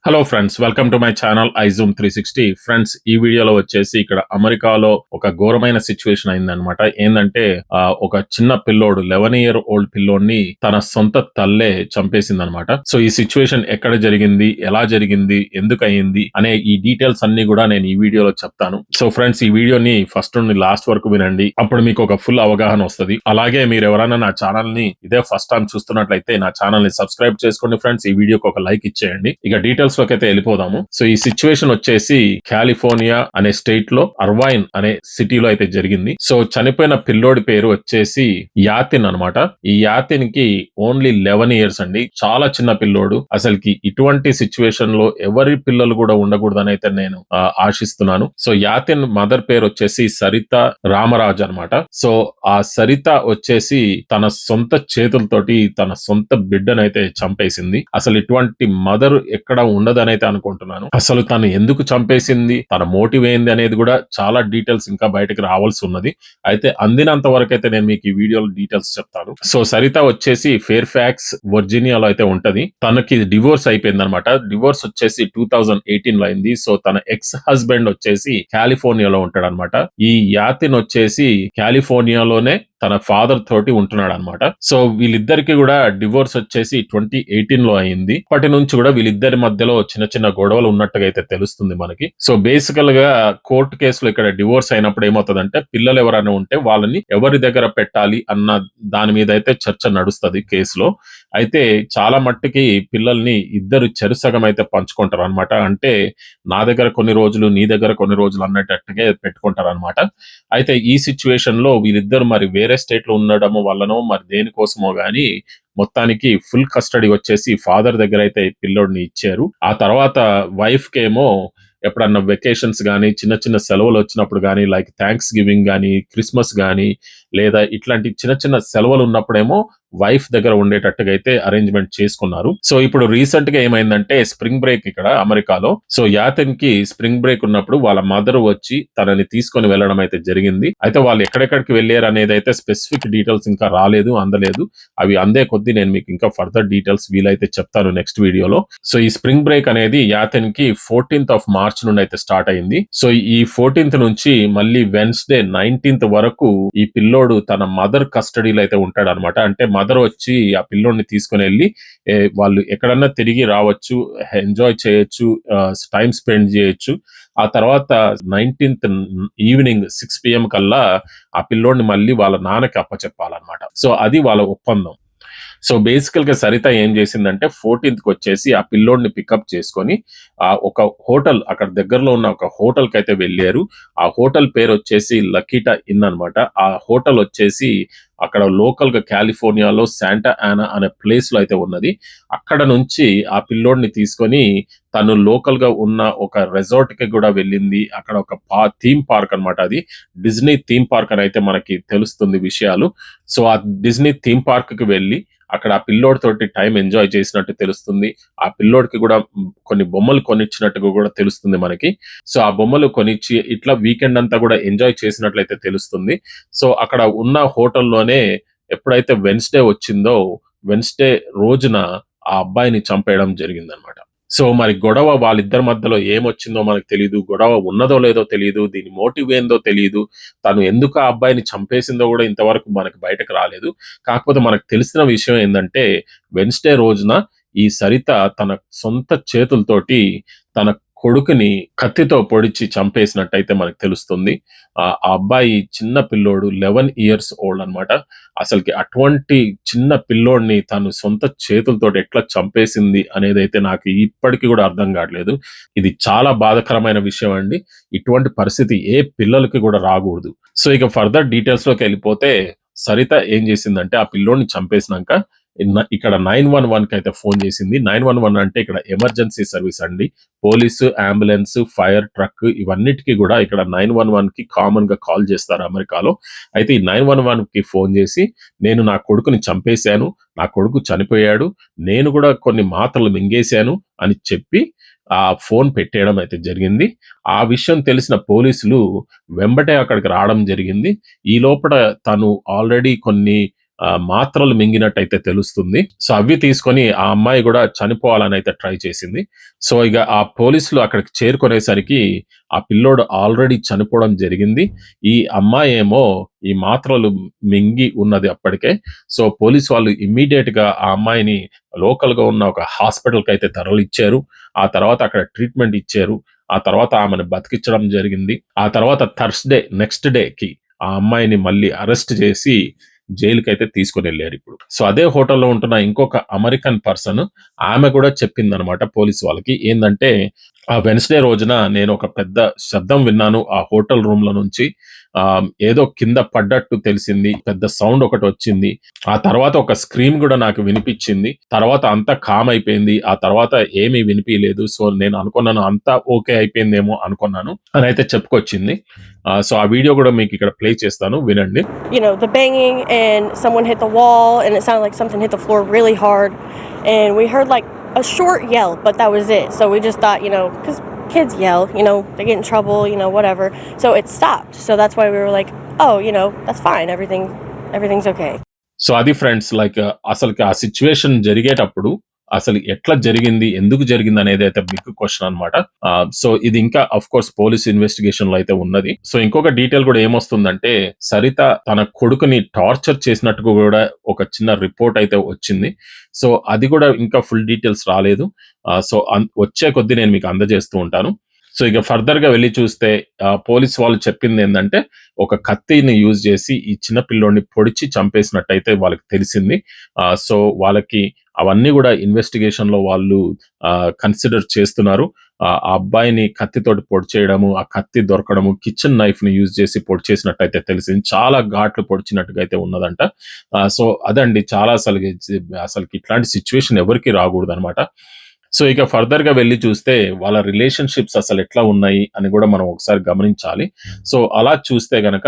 Hello friends, welcome to my channel iZoom 360. Friends, ఈ వీడియోలో వచ్చేసి ఇక్కడ అమెరికాలో ఒక ఘోరమైన సిచ్యువేషన్ అయిందనమాట. ఏంటంటే ఒక చిన్న పిల్లోడు 11 ఓల్డ్ పిల్లోడిని తన సొంత తల్లే చంపేసింది అనమాట. సో ఈ సిచ్యువేషన్ ఎక్కడ జరిగింది, ఎలా జరిగింది, ఎందుకు అయింది అనే ఈ డీటెయిల్స్ అన్ని కూడా నేను ఈ వీడియోలో చెప్తాను. సో ఫ్రెండ్స్, ఈ వీడియోని ఫస్ట్ నుండి లాస్ట్ వరకు వినండి, అప్పుడు మీకు ఒక ఫుల్ అవగాహన వస్తుంది. అలాగే మీరు ఎవరైనా నా ఛానల్ ని ఇదే ఫస్ట్ టైం చూస్తున్నట్లయితే నా ఛానల్ ని సబ్స్క్రైబ్ చేసుకోండి ఫ్రెండ్స్. ఈ వీడియోకి ఒక లైక్ ఇచ్చేయండి. ఇక డీటెయిల్స్ లోకి అయితే వెళ్ళిపోదాము. సో ఈ సిచ్యువేషన్ వచ్చేసి కాలిఫోర్నియా అనే స్టేట్ లో అర్వైన్ అనే సిటీలో అయితే జరిగింది. సో చనిపోయిన పిల్లోడి పేరు వచ్చేసి యాతిన్ అనమాట. ఈ యాతిన్ కి ఓన్లీ 11 ఇయర్స్ అండి. చాలా చిన్న పిల్లోడు. అసలుకి ఇటువంటి సిచ్యువేషన్ లో ఎవరి పిల్లలు కూడా ఉండకూడదని అయితే నేను ఆశిస్తున్నాను. సో యాతిన్ మదర్ పేరు వచ్చేసి సరిత రామరాజ్ అనమాట. సో ఆ సరిత వచ్చేసి తన సొంత చేతులతోటి తన సొంత బిడ్డనైతే చంపేసింది. అసలు ఇటువంటి మదర్ ఎక్కడ ఉండదని అయితే అనుకుంటున్నాను. అసలు తను ఎందుకు చంపేసింది, తన మోటివ్ ఏంది అనేది కూడా చాలా డీటెయిల్స్ ఇంకా బయటకు రావాల్సి ఉన్నది. అయితే అందినంత వరకు అయితే నేను మీకు ఈ వీడియోలో డీటెయిల్స్ చెప్తాను. సో సరిత వచ్చేసి ఫేర్ ఫ్యాక్స్ వర్జీనియాలో అయితే ఉంటది. తనకి డివోర్స్ అయిపోయింది అనమాట. డివోర్స్ వచ్చేసి 2018 లో అయింది. సో తన ఎక్స్ హస్బెండ్ వచ్చేసి కాలిఫోర్నియాలో ఉంటాడు అనమాట. ఈ యాతిన్ వచ్చేసి కాలిఫోర్నియాలోనే తన ఫాదర్ తోటి ఉంటున్నాడు అనమాట. సో వీళ్ళిద్దరికి కూడా డివోర్స్ వచ్చేసి 2018 లో అయింది. అప్పటి నుంచి కూడా వీళ్ళిద్దరి మధ్యలో చిన్న చిన్న గొడవలు ఉన్నట్టుగా అయితే తెలుస్తుంది మనకి. సో బేసికల్ గా కోర్టు కేసులో ఇక్కడ డివోర్స్ అయినప్పుడు ఏమవుతుందంటే, పిల్లలు ఎవరైనా ఉంటే వాళ్ళని ఎవరి దగ్గర పెట్టాలి అన్న దాని మీద అయితే చర్చ నడుస్తుంది కేసులో. అయితే చాలా మట్టుకి పిల్లల్ని ఇద్దరు చెరుసగం అయితే పంచుకుంటారు అనమాట. అంటే నా దగ్గర కొన్ని రోజులు, నీ దగ్గర కొన్ని రోజులు అన్నట్టుగా పెట్టుకుంటారు అనమాట. అయితే ఈ సిచ్యువేషన్ లో వీళ్ళిద్దరు మరి వేరే స్టేట్ లో ఉండడము వల్లనో మరి దేనికోసమో గాని మొత్తానికి ఫుల్ కస్టడీ వచ్చేసి ఫాదర్ దగ్గర అయితే పిల్లోడిని ఇచ్చారు. ఆ తర్వాత వైఫ్ కేమో ఎప్పుడన్నా వెకేషన్స్ గానీ, చిన్న చిన్న సెలవులు వచ్చినప్పుడు గానీ, లైక్ థ్యాంక్స్ గివింగ్ గానీ, క్రిస్మస్ గానీ, లేదా ఇట్లాంటి చిన్న చిన్న సెలవులు ఉన్నప్పుడేమో వైఫ్ దగ్గర ఉండేటట్టుగా అయితే అరేంజ్మెంట్ చేసుకున్నారు. సో ఇప్పుడు రీసెంట్ గా ఏమైందంటే, స్ప్రింగ్ బ్రేక్ ఇక్కడ అమెరికాలో. సో యాతన్ కి స్ప్రింగ్ బ్రేక్ ఉన్నప్పుడు వాళ్ళ మదర్ వచ్చి తనని తీసుకొని వెళ్ళడం అయితే జరిగింది. అయితే వాళ్ళు ఎక్కడెక్కడికి వెళ్ళారు అనేది అయితే స్పెసిఫిక్ డీటెయిల్స్ ఇంకా రాలేదు, అందలేదు. అవి అందే కొద్దీ నేను మీకు ఇంకా ఫర్దర్ డీటెయిల్స్ వీలైతే చెప్తాను నెక్స్ట్ వీడియోలో. సో ఈ స్ప్రింగ్ బ్రేక్ అనేది యాతన్ కి 14th of March నుండి అయితే స్టార్ట్ అయింది. సో ఈ 14th నుంచి మళ్ళీ వెన్స్డే 19th వరకు ఈ పిల్లోడు తన మదర్ కస్టడీలో అయితే ఉంటాడు అనమాట. అంటే మదర్ వచ్చి ఆ పిల్లోడిని తీసుకుని వెళ్ళి వాళ్ళు ఎక్కడన్నా తిరిగి రావచ్చు, ఎంజాయ్ చేయొచ్చు, టైం స్పెండ్ చేయొచ్చు. ఆ తర్వాత 19th ఈవినింగ్ 6 PM కల్లా ఆ పిల్లోడిని మళ్ళీ వాళ్ళ నాన్నకి అప్పచెప్పాలన్నమాట. సో అది వాళ్ళ ఒప్పందం. సో బేసికల్ గా సరిత ఏం చేసిందంటే 14th కి వచ్చేసి ఆ పిల్లోడిని పికప్ చేసుకొని ఒక హోటల్, అక్కడ దగ్గరలో ఉన్న ఒక హోటల్ కి అయితే వెళ్ళారు. ఆ హోటల్ పేరు వచ్చేసి లకీటా ఇన్ అన్నమాట. ఆ హోటల్ వచ్చేసి అక్కడ లోకల్ గా కాలిఫోర్నియాలో శాంటా ఆనా అనే ప్లేస్ లో అయితే ఉన్నది. అక్కడ నుంచి ఆ పిల్లోడిని తీసుకొని తను లోకల్ గా ఉన్న ఒక రిసార్ట్ కి కూడా వెళ్ళింది. అక్కడ ఒక థీమ్ పార్క్ అన్నమాట. అది డిజ్నీ థీమ్ పార్క్ అని అయితే మనకి తెలుస్తుంది విషయాలు. సో ఆ డిజ్నీ థీమ్ పార్క్ కి వెళ్ళి అక్కడ ఆ పిల్లోడి తోటి టైం ఎంజాయ్ చేసినట్టు తెలుస్తుంది. ఆ పిల్లోడికి కూడా కొన్ని బొమ్మలు కొనిచ్చినట్టుగా కూడా తెలుస్తుంది మనకి. సో ఆ బొమ్మలు కొనిచ్చి ఇట్లా వీకెండ్ అంతా కూడా ఎంజాయ్ చేసినట్లయితే తెలుస్తుంది. సో అక్కడ ఉన్న హోటల్లోనే ఎప్పుడైతే వెన్స్డే వచ్చిందో, వెన్స్డే రోజున ఆ అబ్బాయిని చంపేయడం జరిగిందనమాట. సో మరి గొడవ వాళ్ళిద్దరి మధ్యలో ఏమొచ్చిందో మనకు తెలీదు. గొడవ ఉన్నదో లేదో తెలీదు. దీని మోటివ్ ఏందో తెలీదు. తను ఎందుకు ఆ అబ్బాయిని చంపేసిందో కూడా ఇంతవరకు మనకు బయటకు రాలేదు. కాకపోతే మనకు తెలిసిన విషయం ఏందంటే, వెన్స్‌డే రోజున ఈ సరిత తన సొంత చేతులతోటి తన కొడుకుని కత్తితో పొడిచి చంపేసినట్టయితే మనకు తెలుస్తుంది. ఆ అబ్బాయి చిన్న పిల్లోడు 11 ఇయర్స్ ఓల్డ్ అన్నమాట. అసలుకి అటువంటి చిన్న పిల్లోడిని తను సొంత చేతులతోటి ఎట్లా చంపేసింది అనేదైతే నాకు ఇప్పటికి కూడా అర్థం కావట్లేదు. ఇది చాలా బాధాకరమైన విషయం అండి. ఇటువంటి పరిస్థితి ఏ పిల్లలకి కూడా రాకూడదు. సో ఇక ఫర్దర్ డీటెయిల్స్ లోకి వెళ్ళిపోతే, సరిత ఏం చేసిందంటే ఆ పిల్లోడిని చంపేసినాక ఇక్కడ 911 కి అయితే ఫోన్ చేసింది. 911 అంటే ఇక్కడ ఎమర్జెన్సీ సర్వీస్ అండి. పోలీసు, అంబులెన్స్, ఫైర్ ట్రక్ ఇవన్నిటికి కూడా ఇక్కడ 911 కి కామన్ గా కాల్ చేస్తారు అమెరికాలో. అయితే ఈ 911 కి ఫోన్ చేసి, నేను నా కొడుకుని చంపేశాను, నా కొడుకు చనిపోయాడు, నేను కూడా కొన్ని మాత్రలు మింగేశాను అని చెప్పి ఆ ఫోన్ పెట్టేయడం అయితే జరిగింది. ఆ విషయం తెలిసిన పోలీసులు వెంబటే అక్కడికి రావడం జరిగింది. ఈ లోపల తను ఆల్రెడీ కొన్ని మాత్రలు మింగినట్టయితే తెలుస్తుంది. సో అవి తీసుకొని ఆ అమ్మాయి కూడా చనిపోవాలని అయితే ట్రై చేసింది. సో ఇక ఆ పోలీసులు అక్కడికి చేరుకునేసరికి ఆ పిల్లోడు ఆల్రెడీ చనిపోవడం జరిగింది. ఈ అమ్మాయి ఏమో ఈ మాత్రలు మింగి ఉన్నది అప్పటికే. సో పోలీసు వాళ్ళు ఇమ్మీడియేట్ గా ఆ అమ్మాయిని లోకల్ గా ఉన్న ఒక హాస్పిటల్ కి అయితే తరలిచ్చారు. ఆ తర్వాత అక్కడ ట్రీట్మెంట్ ఇచ్చారు. ఆ తర్వాత ఆమెను బతికించడం జరిగింది. ఆ తర్వాత నెక్స్ట్ డేకి ఆ అమ్మాయిని మళ్ళీ అరెస్ట్ చేసి జైలుకైతే తీసుకొనెళ్లారు ఇప్పుడు. సో అదే హోటల్‌లో ఉంటున్న ఇంకొక అమెరికన్ పర్సన్ ఆమె కూడా చెప్పిందనమాట పోలీస్ వాళ్ళకి. ఏందంటే, ఆ వెడ్నెస్‌డే రోజున నేను ఒక పెద్ద శబ్దం విన్నాను ఆ హోటల్ రూమ్‌లో నుంచి. ఏదో కింద పడ్డట్టు తెలిసింది. పెద్ద సౌండ్ ఒకటొచ్చింది. ఆ తర్వాత ఒక స్క్రీమ్ గూడా నాకు వినిపిచ్చింది. తర్వాత అంతా కామ్ అయిపోయింది. ఆ తర్వాత ఏమీ వినిపియలేదు. సో నేను అనుకున్నాను అంతా ఓకే అయిపోయిందేమో అనుకున్నాను అనయితే చెప్పుకొచ్చింది. సో ఆ వీడియో గూడా మీకిక్కడ ప్లే చేస్తాను వినండి. The banging and someone hit the wall and it sounded like something hit the floor really hard. And we heard like a short yell, but that was it. So we just thought, because kids yell, they get in trouble, whatever. So it stopped. So that's why we were like, oh, that's fine. Everything's okay. So అది friends అసలకి ఆ situation జరిగేటప్పుడు అసలు ఎట్లా జరిగింది? ఎందుకు జరిగిందనేదైతే big question అన్నమాట. So ఇది ఇంకా ఆఫ్‌కోర్స్ పోలీస్ ఇన్వెస్టిగేషన్‌లో అయితే ఉన్నది. సో ఇంకొక డీటెయిల్ కూడా ఏమొస్తుందంటే, సరిత తన కొడుకుని టార్చర్ చేసినట్టుగా గూడా ఒక చిన్న రిపోర్ట్ అయితే వచ్చింది. సో అది కూడా ఇంకా ఫుల్ డీటెయిల్స్ రాలేదు. సో వచ్చే కొద్దీ నేను మీకు అందజేస్తూ ఉంటాను. సో ఇక ఫర్దర్‌గా వెళ్లి చూస్తే పోలీస్ వాళ్ళు చెప్పిందేందంటే, ఒక కత్తిని యూజ్ చేసి ఈ చిన్న పిల్లోడిని పొడిచి చంపేసినట్టయితే వాళ్ళకి తెలిసింది. సో వాళ్ళకి అవన్నీ గూడా ఇన్వెస్టిగేషన్‌లో వాళ్ళు కన్సిడర్ చేస్తున్నారు. ఆ అబ్బాయిని కత్తితోటి పొడి చేయడము, ఆ కత్తి దొరకడము, కిచెన్ నైఫ్‌ని యూజ్ చేసి పొడి చేసినట్టయితే తెలిసింది. చాలా ఘాట్లు పొడిచినట్టుగా అయితే ఉన్నదంట. సో అదండి చాలా అసలకి ఇట్లాంటి సిట్యుయేషన్ ఎవరికీ రాకూడదనమాట. సో ఇక ఫర్దర్‌గా వెళ్లి చూస్తే వాళ్ళ రిలేషన్‌షిప్స్ అసలెట్లా ఉన్నాయి అని గూడా మనం ఒకసారి గమనించాలి. సో అలా చూస్తే గనక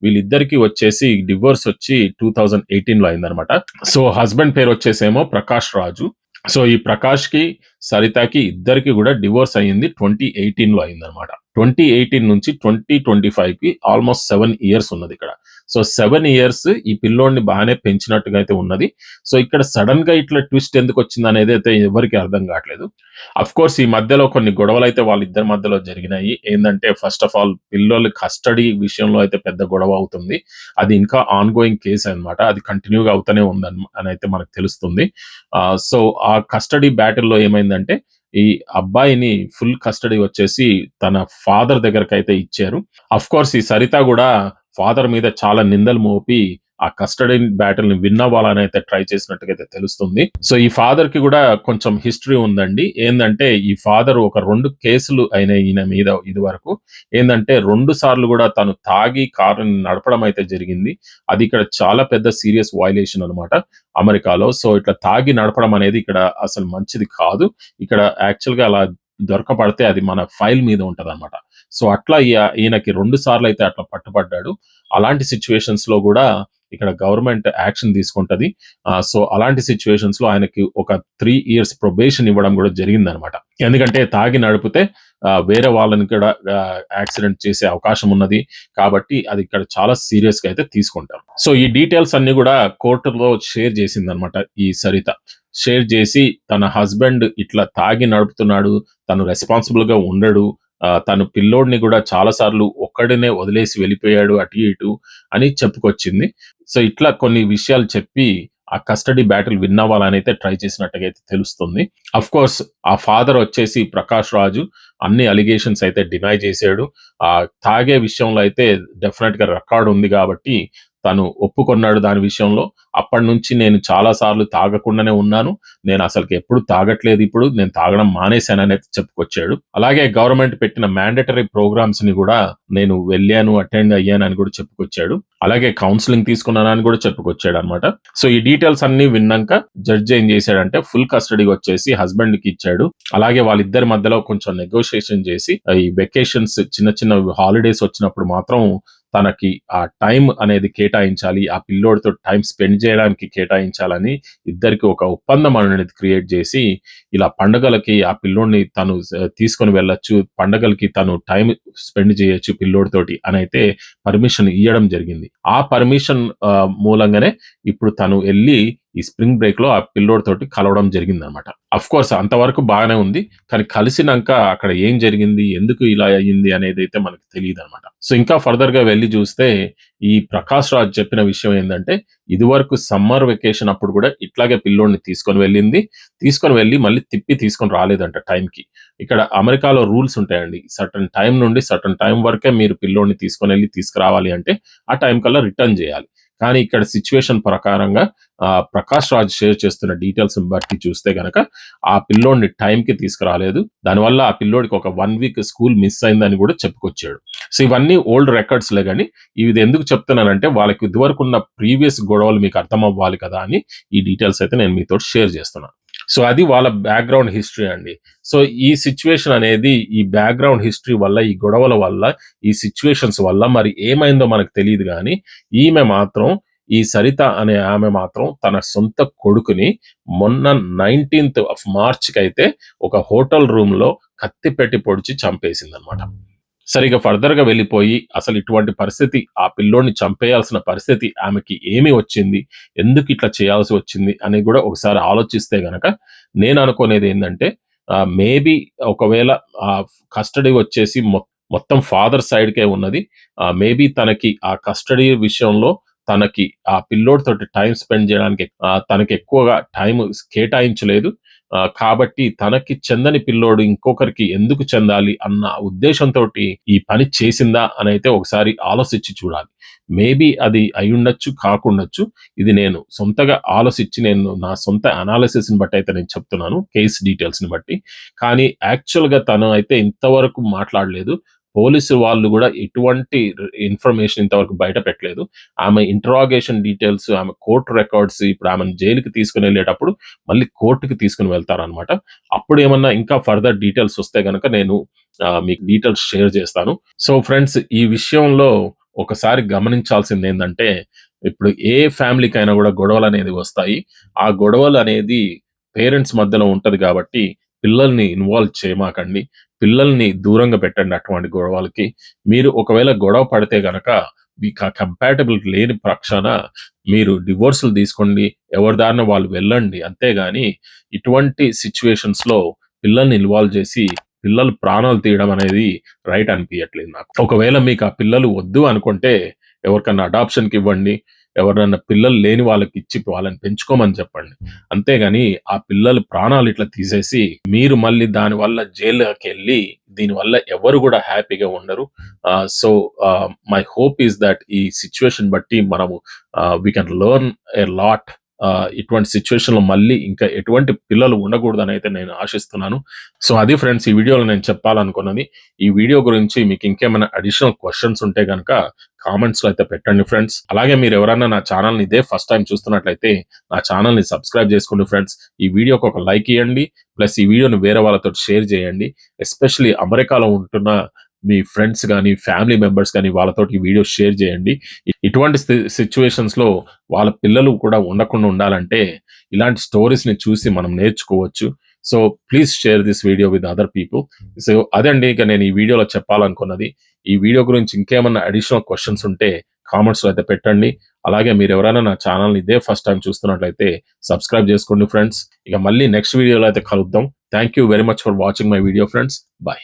వీళ్ళిద్దరికీ వచ్చేసి డివోర్స్ వచ్చి 2018లో అయిందనమాట. సో హస్బెండ్ పేరొచ్చేసేమో ప్రకాష్ రాజు. సో ఈ ప్రకాష్‌కి, సరితకి ఇద్దరికీ గూడా డివోర్స్ అయింది 2018లో అయిందనమాట. 2018 నుంచి 2025కి ఆల్‌మోస్ట్ 7 ఇయర్స్ ఉన్నదిక్కడ. సో 7 ఇయర్స్ ఈ పిల్లోడిని బానే పెంచినట్టుగా అయితే ఉన్నది. సో ఇక్కడ సడెన్‌గా ఇట్లా ట్విస్ట్ ఎందుకొచ్చిందనేదైతే ఎవరికీ అర్థం గాట్లేదు. అఫ్‌కోర్స్ ఈ మధ్యలో కొన్ని గొడవలైతే వాళ్ళిద్దరి మధ్యలో జరిగినాయి. ఏందంటే ఫస్ట్ ఆఫ్ ఆల్ పిల్లోల కస్టడీ విషయంలో అయితే పెద్ద గొడవ అవుతుంది. అది ఇంకా ఆన్ గోయింగ్ కేస్ అన్నమాట. అది కంటిన్యూగా అవుతూనే అనైతే మనకు తెలుస్తుంది. సో ఆ కస్టడీ బ్యాటిల్‌లో ఏమైందంటే ఈ అబ్బాయిని ఫుల్ కస్టడీ వచ్చేసి తన ఫాదర్ దగ్గరకైతే ఇచ్చారు. అఫ్‌కోర్స్ ఈ సరిత గూడా ఫాదర్ మీద చాలా నిందలు మోపి ఆ కస్టడీ బ్యాటిల్‌ని విన్ అవ్వాలని అయితే ట్రై చేసినట్టుగా అయితే తెలుస్తుంది. సో ఈ ఫాదర్‌కి గూడా కొంచెం హిస్టరీ ఉందండి. ఏందంటే ఈ ఫాదర్ ఒక 2 కేసులు అయినాయి ఈయన మీద ఇదివరకు. ఏందంటే 2 సార్లు గూడా తను తాగి కారుని నడపడం అయితే జరిగింది. అది ఇక్కడ చాలా పెద్ద సీరియస్ వయలేషన్ అన్నమాట అమెరికాలో. సో ఇట్లా తాగి నడపడం అనేది ఇక్కడ అసలు మంచిది కాదు. ఇక్కడ యాక్చువల్‌గా అలా దొరకపడితే అది మన ఫైల్ మీద ఉంటదన్నమాట. సో అట్లా ఈయనకి 2 సార్లయితే అట్లా పట్టుబడ్డాడు. అలాంటి సిట్యుయేషన్స్‌లో గూడా ఇక్కడ గవర్నమెంట్ యాక్షన్ తీసుకుంటది. సో అలాంటి సిట్యుయేషన్స్‌లో ఆయనకి ఒక 3 ఇయర్స్ ప్రొబేషన్ ఇవ్వడం గూడా జరిగిందనమాట. ఎందుకంటే తాగి నడిపితే వేరే వాళ్ళని కూడా యాక్సిడెంట్ చేసే అవకాశం ఉన్నది. కాబట్టి అది ఇక్కడ చాలా సీరియస్‌గా అయితే తీసుకుంటారు. సో ఈ డీటెయిల్స్ అన్నీ గూడా కోర్టులో షేర్ చేసిందనమాట ఈ సరిత. షేర్ చేసి తన హస్బెండ్ ఇట్లా తాగి నడుపుతున్నాడు. తను రెస్పాన్సిబుల్‌గా ఉండడు. తను పిల్లోడిని గూడా చాలా సార్లు ఒక్కడినే వదిలేసి వెళ్ళిపోయాడు అటు ఇటు అని చెప్పుకొచ్చింది. సో ఇట్లా కొన్ని విషయాలు చెప్పి ఆ కస్టడీ బ్యాటిల్ విన్ అవ్వాలనైతే ట్రై చేసినట్టుగా అయితే తెలుస్తుంది. అఫ్‌కోర్స్ ఆ ఫాదర్ వచ్చేసి ప్రకాష్ రాజు అన్ని అలిగేషన్స్ అయితే డినై చేసాడు. తాగే విషయంలో అయితే డెఫినిట్‌గా రికార్డ్ ఉంది గాబట్టి తను ఒప్పుకున్నాడు దాని విషయంలో. అప్పటినుంచి నేను చాలా సార్లు తాగకుండానే ఉన్నాను. నేను అసలకి ఎప్పుడు తాగట్లేదు ఇప్పుడు. నేను తాగడం మానేశానని అయితే చెప్పుకొచ్చాడు. అలాగే గవర్నమెంట్ పెట్టిన మ్యాండేటరీ ప్రోగ్రామ్స్‌ని గూడా నేను వెళ్ళాను, అటెండ్ అయ్యానని గూడా చెప్పుకొచ్చాడు. అలాగే కౌన్సెలింగ్ తీసుకున్నానని గూడా చెప్పుకొచ్చాడన్నమాట. సో ఈ డీటెయిల్స్ అన్నీ విన్నాక జడ్జ్ ఏం చేశాడంటే ఫుల్ కస్టడీ వచ్చేసి హస్బెండ్‌కి ఇచ్చాడు. అలాగే వాళ్ళిద్దరి మధ్యలో కొంచెం నెగోషియేషన్ చేసి ఈ వెకేషన్స్ చిన్న చిన్న హాలిడేస్ వచ్చినప్పుడు మాత్రం తనకి ఆ టైం అనేది కేటాయించాలి. ఆ పిల్లోడితో టైం స్పెండ్ చేయడానికి కేటాయించాలని ఇద్దరికి ఒక ఒప్పందం అనేది క్రియేట్ చేసి, ఇలా పండుగలకి ఆ పిల్లోడిని తను తీసుకొని వెళ్ళొచ్చు. పండుగలకి తను టైం స్పెండ్ చేయొచ్చు పిల్లోడితోటి అని అయితే పర్మిషన్ ఇయ్యడం జరిగింది. ఆ పర్మిషన్ మూలంగానే ఇప్పుడు తను ఎళ్లి ఈ స్ప్రింగ్ బ్రేక్‌లో ఆ పిల్లోడితోటి కలవడం జరిగిందనమాట. ఆఫ్‌కోర్స్ అంతవరకు బాగానే ఉంది. కానీ కలిసినంక అక్కడ ఏం జరిగింది? ఎందుకు ఇలా అయింది? అనేదైతే మనకు తెలీదనమాట. సో, ఇంకా ఫర్దర్‌గా వెళ్లి చూస్తే ఈ ప్రకాష్ రాజ్ చెప్పిన విషయం ఏందంటే, ఇదివరకు సమ్మర్ వెకేషన్ అప్పుడు కూడా ఇట్లాగే పిల్లోడిని తీసుకొని వెళ్ళింది. తీసుకొని వెళ్లి మళ్ళీ తిప్పి తీసుకొని రాలేదంట టైంకి. ఇక్కడ అమెరికాలో రూల్స్ ఉంటాయండి. సర్టెన్ టైమ్ నుండి సర్టెన్ టైమ్ వరకే మీరు పిల్లోడిని తీసుకొనెళ్లి తీసుకురావాలి అంటే, ఆ టైం కల్లా రిటర్న్ చేయాలి. కానీ ఇక్కడ సిట్యుయేషన్ ప్రకారంగా ప్రకాష్ రాజ్ షేర్ చేస్తున్న డీటెయిల్స్‌ని బట్టి చూస్తే గనక ఆ పిల్లోడిని టైంకి తీసుకురాలేదు. దానివల్ల ఆ పిల్లోడికి ఒక 1 వీక్ స్కూల్ మిస్ అయిందని కూడా చెప్పుకొచ్చాడు. సో, ఇవన్నీ ఓల్డ్ రికార్డ్స్‌లే గాని ఇది ఎందుకు చెప్తున్నానంటే వాళ్ళకి ఇదివరకున్న ప్రీవియస్ గొడవలు మీకు అర్థమవ్వాలి కదా అని ఈ డీటెయిల్స్ అయితే నేను మీతోటి షేర్ చేస్తున్నాను. సో, అది వాళ్ళ బ్యాక్‌గ్రౌండ్ హిస్టరీ అండి. సో, ఈ సిట్యుయేషన్ అనేది ఈ బ్యాక్‌గ్రౌండ్ హిస్టరీ వల్ల, ఈ గొడవల వల్ల, ఈ సిట్యుయేషన్స్ వల్ల మరి ఏమైందో మనకు తెలీదు గానీ, ఈమె మాత్రం ఈ సరిత అనే ఆమె మాత్రం తన సొంత కొడుకుని మొన్న 19th ఆఫ్ మార్చ్‌కైతే ఒక హోటల్ రూమ్‌లో కత్తి పెట్టి పొడిచి చంపేసిందనమాట. సరిగ్గా ఫర్దర్‌గా వెళ్ళిపోయి అసలు ఇటువంటి పరిస్థితి ఆ పిల్లోడిని చంపేయాల్సిన పరిస్థితి ఆమెకి ఏమి వచ్చింది? ఎందుకు ఇట్లా చేయాల్సి వచ్చింది? అని గూడా ఒకసారి ఆలోచిస్తే గనక నేను అనుకునేదేందంటే మేబీ ఒకవేళ కస్టడీ వచ్చేసి మొత్తం ఫాదర్ సైడ్‌కే ఉన్నది. మేబీ తనకి ఆ కస్టడీ విషయంలో తనకి ఆ పిల్లోడితోటి టైమ్ స్పెండ్ జేయడానికి తనకి ఎక్కువగా టైమ్ కేటాయించలేదు. కాబట్టి తనకి చెందని పిల్లోడు ఇంకొకరికి ఎందుకు చెందాలి అన్న ఉద్దేశంతోటి ఈ పని చేసిందా అనైతే ఒకసారి ఆలోచించి చూడాలి. మేబీ అది అయ్యుండొచ్చు, కాకుండొచ్చు. ఇది నేను సొంతగా ఆలోచించి నేను నా సొంత అనాలిసిస్‌ని బట్టి అయితే నేను చెప్తున్నాను. కేస్ డీటెయిల్స్‌ని బట్టి. కానీ యాక్చువల్‌గా తను అయితే ఇంతవరకు మాట్లాడలేదు. పోలీసు వాళ్ళు గూడా ఎటువంటి ఇన్ఫర్మేషన్ ఇంతవరకు బయట పెట్టలేదు. ఆమె ఇంటరాగేషన్ డీటెయిల్స్, ఆమె కోర్ట్ రికార్డ్స్ ఇప్పుడు ఆమెను జైలుకి తీసుకొనెళ్ళేటప్పుడు మళ్ళీ కోర్ట్‌కి తీసుకొని వెళ్తారనమాట. అప్పుడేమన్నా ఇంకా ఫర్దర్ డీటెయిల్స్ వస్తే గనక నేను మీకు డీటెయిల్స్ షేర్ చేస్తాను. సో, ఫ్రెండ్స్ ఈ విషయంలో ఒకసారి గమనించాల్సిందేందంటే, ఇప్పుడు ఏ ఫ్యామిలీకైనా గూడా గొడవలనేది వస్తాయి. ఆ గొడవలనేది పేరెంట్స్ మధ్యలో ఉంటది గాబట్టి, పిల్లల్ని ఇన్వాల్వ్ చేయమాకండి. పిల్లల్ని దూరంగా పెట్టండి అటువంటి గొడవలకి. మీరు ఒకవేళ గొడవ పడితే గనక మీకు కంపాటబిలిటీ లేని పక్షాన మీరు డివోర్స్‌లు తీసుకోండి. ఎవరి దారిన వాళ్ళు వెళ్ళండి. అంతేగాని ఇటువంటి సిట్యుయేషన్స్‌లో పిల్లల్ని ఇన్వాల్వ్ చేసి పిల్లలు ప్రాణాలు తీయడం అనేది రైట్ అనిపియట్లేదు నాకు. ఒకవేళ మీకు ఆ పిల్లలు వద్దు అనుకుంటే ఎవరికన్నా అడాప్షన్‌కి ఇవ్వండి. ఎవరినన్నా పిల్లలు లేని వాళ్ళకిచ్చి వాళ్ళని పెంచుకోమని చెప్పండి. అంతేగాని ఆ పిల్లల ప్రాణాలు ఇట్లా తీసేసి మీరు మళ్ళీ దానివల్ల జైల్‌కెళ్ళి దీనివల్ల ఎవరు గూడా హ్యాపీగా ఉండరు. So, my hope is that ఈ సిట్యుయేషన్ బట్టి మనము we can learn a lot. ఇటువంటి సిట్యుయేషన్‌లో మళ్ళీ ఇంకా ఎటువంటి పిల్లలు ఉండకూడదనైతే నేను ఆశిస్తున్నాను. సో, అది ఫ్రెండ్స్ ఈ వీడియోలో నేను చెప్పాలనుకున్నది. ఈ వీడియో గురించి మీకు ఇంకేమైనా అడిషనల్ క్వెషన్స్ ఉంటే గనక కామెంట్స్‌లో అయితే పెట్టండి ఫ్రెండ్స్. అలాగే మీరెవరన్నా నా ఛానెల్‌ని ఇదే ఫస్ట్ టైమ్ చూస్తున్నట్లయితే నా ఛానెల్‌ని సబ్స్క్రైబ్ చేసుకోండి ఫ్రెండ్స్. ఈ వీడియోకి ఒక లైక్ ఇయ్యండి. ప్లస్ ఈ వీడియోని వేరే వాళ్ళతోటి షేర్ చేయండి. ఎస్పెషల్లీ అమెరికాలో ఉంటున్న మీ ఫ్రెండ్స్ గాని, ఫ్యామిలీ మెంబర్స్ గాని వాళ్ళతోటి ఈ వీడియో షేర్ చేయండి. ఇటువంటి సిట్యుయేషన్స్‌లో వాళ్ళ పిల్లలు కూడా ఉండకుండా ఉండాలంటే ఇలాంటి స్టోరీస్‌ని చూసి మనం నేర్చుకోవచ్చు. So, please share this video with other people. So, అదండి ఇక నేను ఈ వీడియోలో చెప్పాలనుకున్నది. ఈ వీడియో గురించి ఇంకేమన్నా అడిషనల్ క్వెషన్స్ ఉంటే కామెంట్స్‌లో అయితే పెట్టండి. అలాగే మీరెవరైనా నా ఛానెల్‌ని ఇదే ఫస్ట్ టైమ్ చూస్తున్నట్లయితే సబ్స్క్రైబ్ చేసుకోండి ఫ్రెండ్స్. ఇక మళ్ళీ నెక్స్ట్ వీడియోలో అయితే కలుద్దాం. Thank you very much for watching my video friends. By.